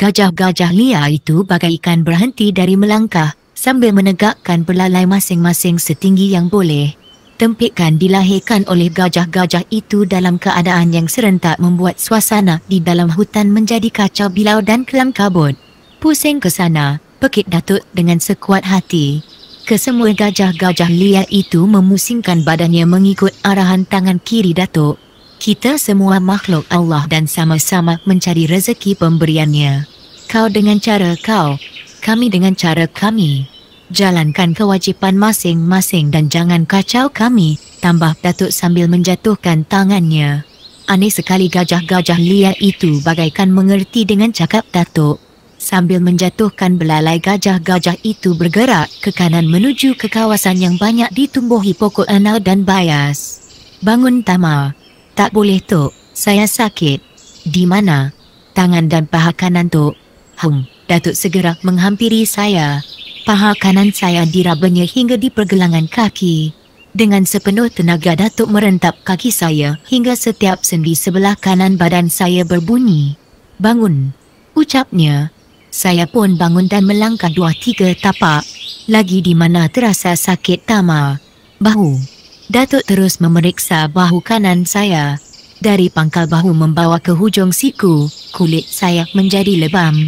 Gajah-gajah liar itu bagaikan berhenti dari melangkah sambil menegakkan belalai masing-masing setinggi yang boleh. Tempikan dilahirkan oleh gajah-gajah itu dalam keadaan yang serentak membuat suasana di dalam hutan menjadi kacau bilau dan kelam kabut. Pusing ke sana, pekik Datuk dengan sekuat hati. Kesemua gajah-gajah liar itu memusingkan badannya mengikut arahan tangan kiri Datuk. Kita semua makhluk Allah dan sama-sama mencari rezeki pemberiannya. Kau dengan cara kau, kami dengan cara kami. Jalankan kewajipan masing-masing dan jangan kacau kami, tambah Datuk sambil menjatuhkan tangannya. Aneh sekali gajah-gajah liar itu bagaikan mengerti dengan cakap Datuk. Sambil menjatuhkan belalai, gajah-gajah itu bergerak ke kanan menuju ke kawasan yang banyak ditumbuhi pokok anau dan bayas. Bangun Tama. Tak boleh Tok, saya sakit. Di mana? Tangan dan paha kanan Tok. Datuk segera menghampiri saya. Paha kanan saya dirabanya hingga di pergelangan kaki. Dengan sepenuh tenaga Datuk merentap kaki saya hingga setiap sendi sebelah kanan badan saya berbunyi. Bangun, ucapnya. Saya pun bangun dan melangkah 2-3 tapak. Lagi di mana terasa sakit Tama. Bahu. Datuk terus memeriksa bahu kanan saya. Dari pangkal bahu membawa ke hujung siku, kulit saya menjadi lebam.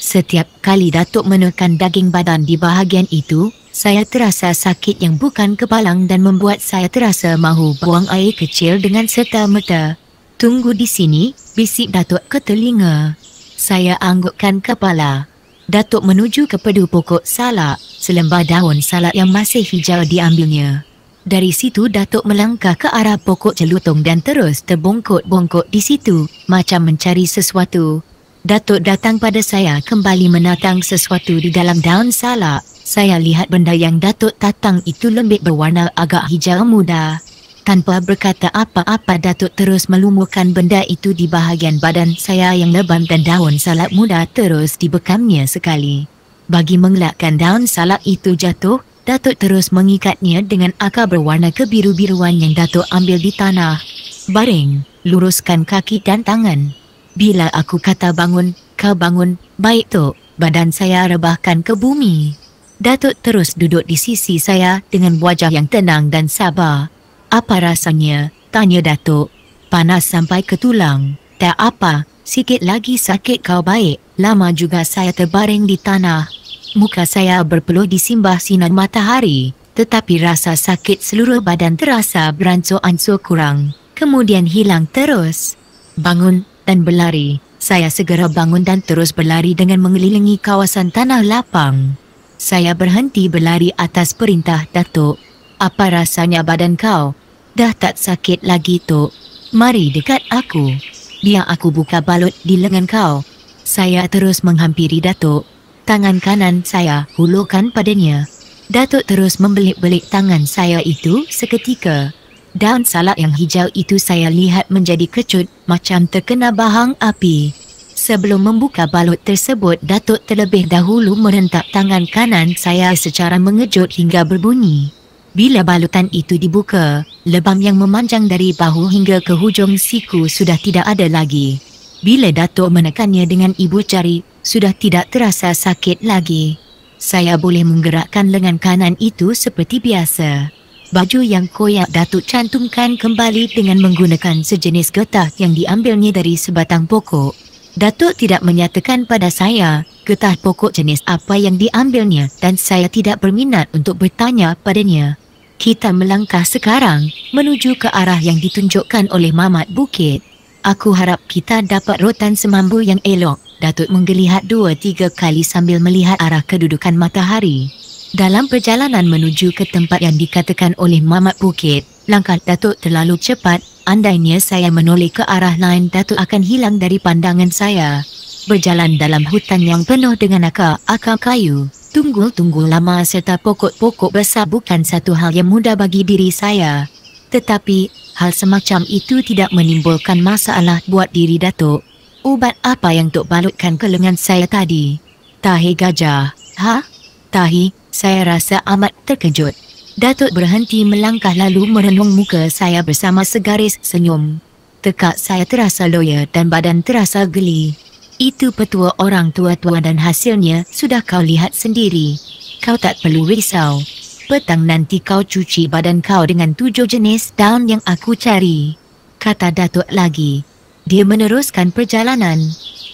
Setiap kali Datuk menekan daging badan di bahagian itu, saya terasa sakit yang bukan kepalang dan membuat saya terasa mahu buang air kecil dengan serta-merta. Tunggu di sini, bisik Datuk ke telinga. Saya anggukkan kepala. Datuk menuju ke pedu pokok salak, selembar daun salak yang masih hijau diambilnya. Dari situ Datuk melangkah ke arah pokok jelutong dan terus terbongkok-bongkok di situ, macam mencari sesuatu. Datuk datang pada saya kembali menatang sesuatu di dalam daun salak. Saya lihat benda yang Datuk tatang itu lembik berwarna agak hijau muda. Tanpa berkata apa-apa, Datuk terus melumurkan benda itu di bahagian badan saya yang lebam dan daun salak muda terus dibekamnya sekali. Bagi mengelakkan daun salak itu jatuh, Datuk terus mengikatnya dengan akar berwarna kebiru-biruan yang Datuk ambil di tanah. Baring, luruskan kaki dan tangan. Bila aku kata bangun, kau bangun. Baik Tok, badan saya rebahkan ke bumi. Datuk terus duduk di sisi saya dengan wajah yang tenang dan sabar. Apa rasanya? Tanya Datuk. Panas sampai ke tulang. Tak apa, sikit lagi sakit kau baik. Lama juga saya terbaring di tanah. Muka saya berpeluh di simbah sinar matahari, tetapi rasa sakit seluruh badan terasa beransur-ansur kurang, kemudian hilang terus. Bangun dan berlari. Saya segera bangun dan terus berlari dengan mengelilingi kawasan tanah lapang. Saya berhenti berlari atas perintah Datuk. Apa rasanya badan kau? Dah tak sakit lagi Tok. Mari dekat aku. Biar aku buka balut di lengan kau. Saya terus menghampiri Datuk. Tangan kanan saya hulurkan padanya. Datuk terus membelik-belik tangan saya itu seketika. Daun salak yang hijau itu saya lihat menjadi kecut macam terkena bahang api. Sebelum membuka balut tersebut, Datuk terlebih dahulu merentap tangan kanan saya secara mengejut hingga berbunyi. Bila balutan itu dibuka, lebam yang memanjang dari bahu hingga ke hujung siku sudah tidak ada lagi. Bila Datuk menekannya dengan ibu jari, sudah tidak terasa sakit lagi. Saya boleh menggerakkan lengan kanan itu seperti biasa. Baju yang koyak Datuk cantumkan kembali dengan menggunakan sejenis getah yang diambilnya dari sebatang pokok. Datuk tidak menyatakan pada saya getah pokok jenis apa yang diambilnya dan saya tidak berminat untuk bertanya padanya. Kita melangkah sekarang menuju ke arah yang ditunjukkan oleh Mamat Bukit. Aku harap kita dapat rotan semampu yang elok. Datuk menggeliat 2-3 kali sambil melihat arah kedudukan matahari. Dalam perjalanan menuju ke tempat yang dikatakan oleh Mamat Bukit, langkah Datuk terlalu cepat. Andainya saya menoleh ke arah lain, Datuk akan hilang dari pandangan saya. Berjalan dalam hutan yang penuh dengan akar kayu, tunggul-tunggul lama serta pokok-pokok besar bukan satu hal yang mudah bagi diri saya. Tetapi, hal semacam itu tidak menimbulkan masalah buat diri Datuk. Ubat apa yang Tok balutkan ke lengan saya tadi? Tahi gajah. Ha? Tahi? Saya rasa amat terkejut. Datuk berhenti melangkah lalu merenung muka saya bersama segaris senyum. Tekak saya terasa loya dan badan terasa geli. Itu petua orang tua-tua dan hasilnya sudah kau lihat sendiri. Kau tak perlu risau. Petang nanti kau cuci badan kau dengan 7 jenis daun yang aku cari. Kata Datuk lagi. Dia meneruskan perjalanan.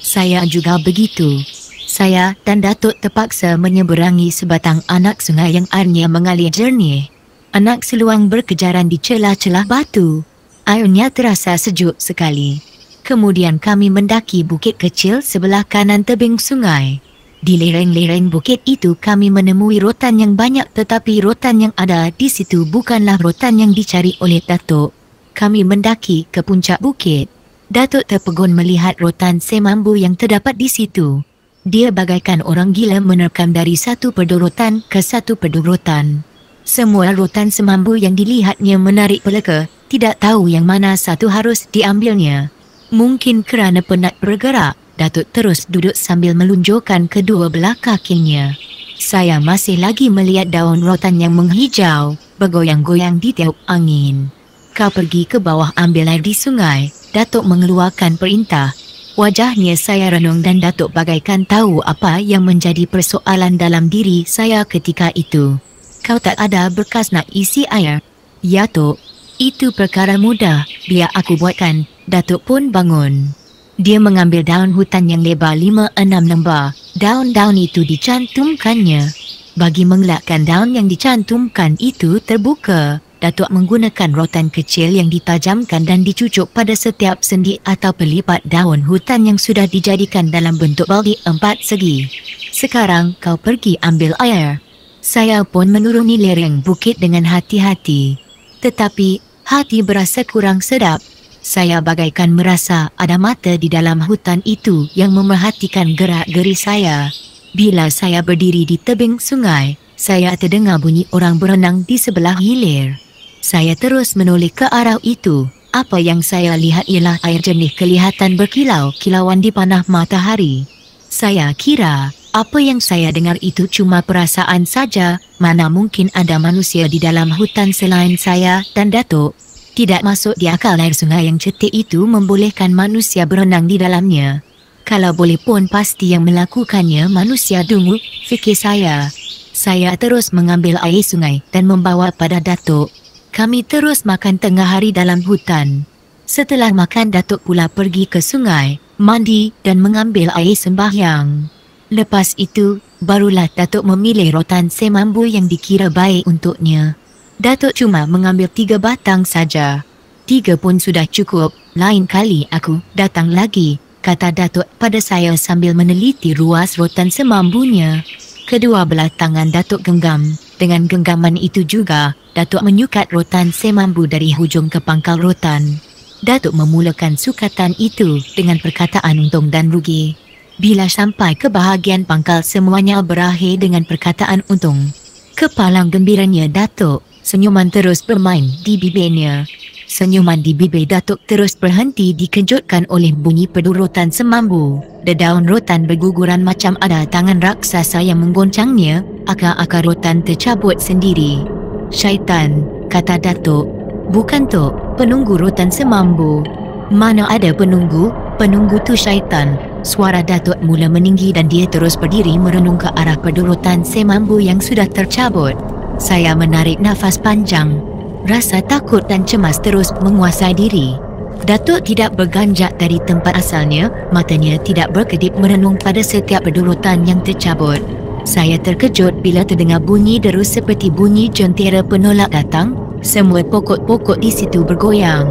Saya juga begitu. Saya dan Datuk terpaksa menyeberangi sebatang anak sungai yang airnya mengalir jernih. Anak seluang berkejaran di celah-celah batu. Airnya terasa sejuk sekali. Kemudian kami mendaki bukit kecil sebelah kanan tebing sungai. Di lereng-lereng bukit itu kami menemui rotan yang banyak, tetapi rotan yang ada di situ bukanlah rotan yang dicari oleh Datuk. Kami mendaki ke puncak bukit. Datuk terpegun melihat rotan semambu yang terdapat di situ. Dia bagaikan orang gila menerkam dari satu pedul rotan ke satu pedul rotan. Semua rotan semambu yang dilihatnya menarik peleka, tidak tahu yang mana satu harus diambilnya. Mungkin kerana penat bergerak, Datuk terus duduk sambil melunjukkan kedua belah kakinya. Saya masih lagi melihat daun rotan yang menghijau, bergoyang-goyang di tiup angin. Kau pergi ke bawah ambil air di sungai, Datuk mengeluarkan perintah. Wajahnya saya renung dan Datuk bagaikan tahu apa yang menjadi persoalan dalam diri saya ketika itu. Kau tak ada berkas nak isi air? Ya, Tok. Itu perkara mudah, biar aku buatkan. Datuk pun bangun. Dia mengambil daun hutan yang lebar 5-6 lembar. Daun-daun itu dicantumkannya. Bagi mengelakkan daun yang dicantumkan itu terbuka, Datuk menggunakan rotan kecil yang ditajamkan dan dicucuk pada setiap sendi atau pelipat daun hutan yang sudah dijadikan dalam bentuk baldi 4 segi. Sekarang kau pergi ambil air. Saya pun menuruni lereng bukit dengan hati-hati. Tetapi, hati berasa kurang sedap. Saya bagaikan merasa ada mata di dalam hutan itu yang memerhatikan gerak-geri saya. Bila saya berdiri di tebing sungai, saya terdengar bunyi orang berenang di sebelah hilir. Saya terus menoleh ke arah itu. Apa yang saya lihat ialah air jernih kelihatan berkilau-kilauan di panah matahari. Saya kira, apa yang saya dengar itu cuma perasaan saja. Mana mungkin ada manusia di dalam hutan selain saya dan Datuk. Tidak masuk di akal air sungai yang cetek itu membolehkan manusia berenang di dalamnya. Kalau boleh pun pasti yang melakukannya manusia dungu, fikir saya. Saya terus mengambil air sungai dan membawa pada Datuk. Kami terus makan tengah hari dalam hutan. Setelah makan, Datuk pula pergi ke sungai, mandi dan mengambil air sembahyang. Lepas itu, barulah Datuk memilih rotan semambu yang dikira baik untuknya. Datuk cuma mengambil 3 batang saja. 3 pun sudah cukup. Lain kali aku datang lagi, kata Datuk pada saya sambil meneliti ruas rotan semambunya. Kedua belah tangan Datuk genggam. Dengan genggaman itu juga, Datuk menyukat rotan semambu dari hujung ke pangkal rotan. Datuk memulakan sukatan itu dengan perkataan untung dan rugi. Bila sampai ke bahagian pangkal, semuanya berakhir dengan perkataan untung. Kepalang gembiranya Datuk, senyuman terus bermain di bibirnya. Senyuman di bibir Datuk terus berhenti dikejutkan oleh bunyi pedul rotan semambu. Dedaun rotan berguguran macam ada tangan raksasa yang menggoncangnya. Akar-akar rotan tercabut sendiri. Syaitan, kata Datuk. Bukan, Tok, penunggu rotan semambu. Mana ada penunggu? Penunggu tu syaitan. Suara Datuk mula meninggi dan dia terus berdiri merenung ke arah pedul rotan semambu yang sudah tercabut. Saya menarik nafas panjang. Rasa takut dan cemas terus menguasai diri. Datuk tidak berganjak dari tempat asalnya, matanya tidak berkedip merenung pada setiap pedul rotan yang tercabut. Saya terkejut bila terdengar bunyi deru seperti bunyi jentera penolak datang. Semua pokok-pokok di situ bergoyang.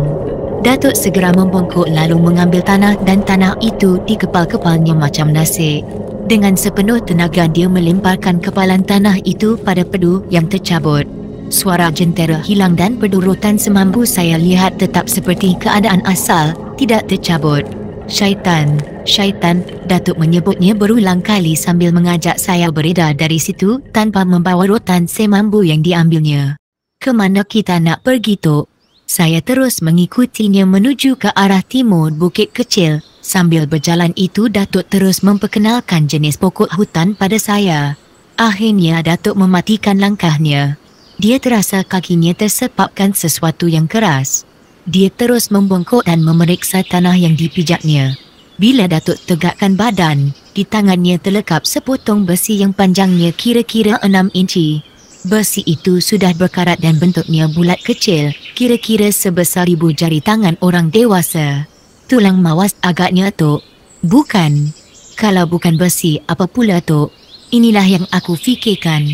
Datuk segera membongkok lalu mengambil tanah dan tanah itu dikepal-kepalnya macam nasi. Dengan sepenuh tenaga dia melemparkan kepalan tanah itu pada pedul yang tercabut. Suara jentera hilang dan pedul rotan semambu saya lihat tetap seperti keadaan asal, tidak tercabut. Syaitan, syaitan, Datuk menyebutnya berulang kali sambil mengajak saya beredar dari situ tanpa membawa rotan semambu yang diambilnya. Kemana kita nak pergi, Tok? Saya terus mengikutinya menuju ke arah timur bukit kecil. Sambil berjalan itu Datuk terus memperkenalkan jenis pokok hutan pada saya. Akhirnya Datuk mematikan langkahnya. Dia terasa kakinya tersepapkan sesuatu yang keras. Dia terus membongkok dan memeriksa tanah yang dipijaknya. Bila Datuk tegakkan badan, di tangannya terlekap sepotong besi yang panjangnya kira-kira 6 inci. Besi itu sudah berkarat dan bentuknya bulat kecil, kira-kira sebesar 1000 jari tangan orang dewasa. Tulang mawas agaknya, Tok. Bukan. Kalau bukan besi, apa pula, Tok? Inilah yang aku fikirkan.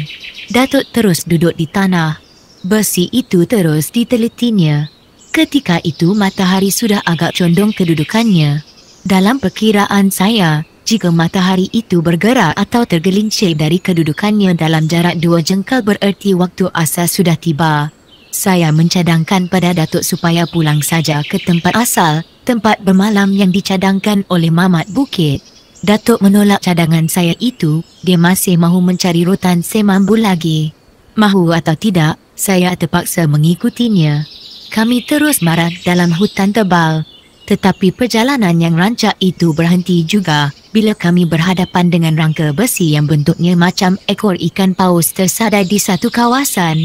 Datuk terus duduk di tanah. Besi itu terus ditelitinya. Ketika itu matahari sudah agak condong kedudukannya. Dalam perkiraan saya, jika matahari itu bergerak atau tergelincir dari kedudukannya dalam jarak 2 jengkal bererti waktu asal sudah tiba. Saya mencadangkan pada Datuk supaya pulang saja ke tempat asal, tempat bermalam yang dicadangkan oleh Mamat Bukit. Datuk menolak cadangan saya itu, dia masih mahu mencari rotan semambu lagi. Mahu atau tidak, saya terpaksa mengikutinya. Kami terus marah dalam hutan tebal. Tetapi perjalanan yang rancak itu berhenti juga bila kami berhadapan dengan rangka besi yang bentuknya macam ekor ikan paus tersadai di satu kawasan.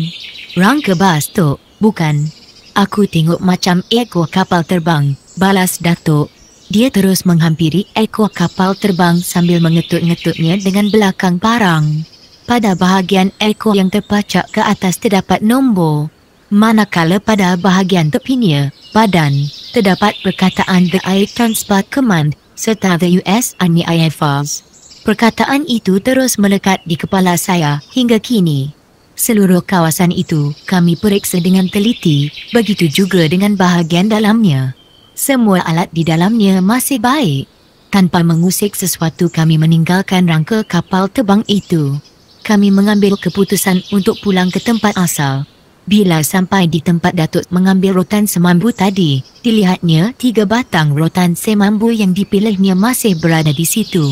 Rangka bas, Tok, bukan. Aku tengok macam ekor kapal terbang, balas Datuk. Dia terus menghampiri ekor kapal terbang sambil mengetut-ngetutnya dengan belakang parang. Pada bahagian ekor yang terpacak ke atas terdapat nombor. Manakala pada bahagian tepinya, badan, terdapat perkataan The Air Transport Command serta The US Army Air Force. Perkataan itu terus melekat di kepala saya hingga kini. Seluruh kawasan itu kami periksa dengan teliti, begitu juga dengan bahagian dalamnya. Semua alat di dalamnya masih baik. Tanpa mengusik sesuatu kami meninggalkan rangka kapal terbang itu. Kami mengambil keputusan untuk pulang ke tempat asal. Bila sampai di tempat Datuk mengambil rotan semambu tadi, dilihatnya 3 batang rotan semambu yang dipilihnya masih berada di situ.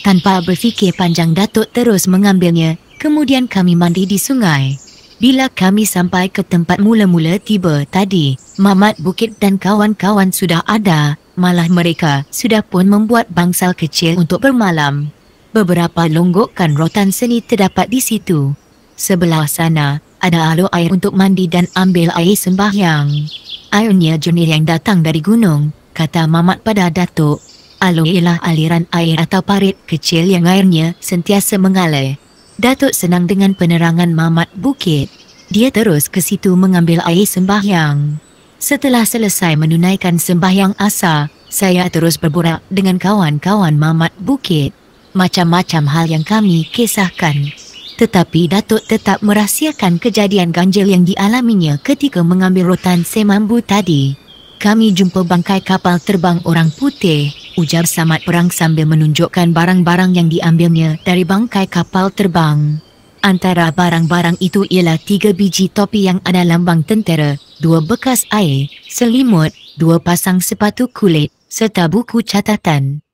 Tanpa berfikir panjang Datuk terus mengambilnya, kemudian kami mandi di sungai. Bila kami sampai ke tempat mula-mula tiba tadi, Mamat Bukit dan kawan-kawan sudah ada, malah mereka sudah pun membuat bangsal kecil untuk bermalam. Beberapa longgokan rotan seni terdapat di situ. Sebelah sana, ada alur air untuk mandi dan ambil air sembahyang. Airnya jernih yang datang dari gunung, kata Mamat pada Datuk. Alur ialah aliran air atau parit kecil yang airnya sentiasa mengalir. Datuk senang dengan penerangan Mamat Bukit. Dia terus ke situ mengambil air sembahyang. Setelah selesai menunaikan sembahyang asar, saya terus berborak dengan kawan-kawan Mamat Bukit. Macam-macam hal yang kami kisahkan. Tetapi Datuk tetap merahsiakan kejadian ganjil yang dialaminya ketika mengambil rotan semambu tadi. Kami jumpa bangkai kapal terbang orang putih, ujar Samad Perang sambil menunjukkan barang-barang yang diambilnya dari bangkai kapal terbang. Antara barang-barang itu ialah 3 biji topi yang ada lambang tentera, 2 bekas air, selimut, 2 pasang sepatu kulit, serta buku catatan.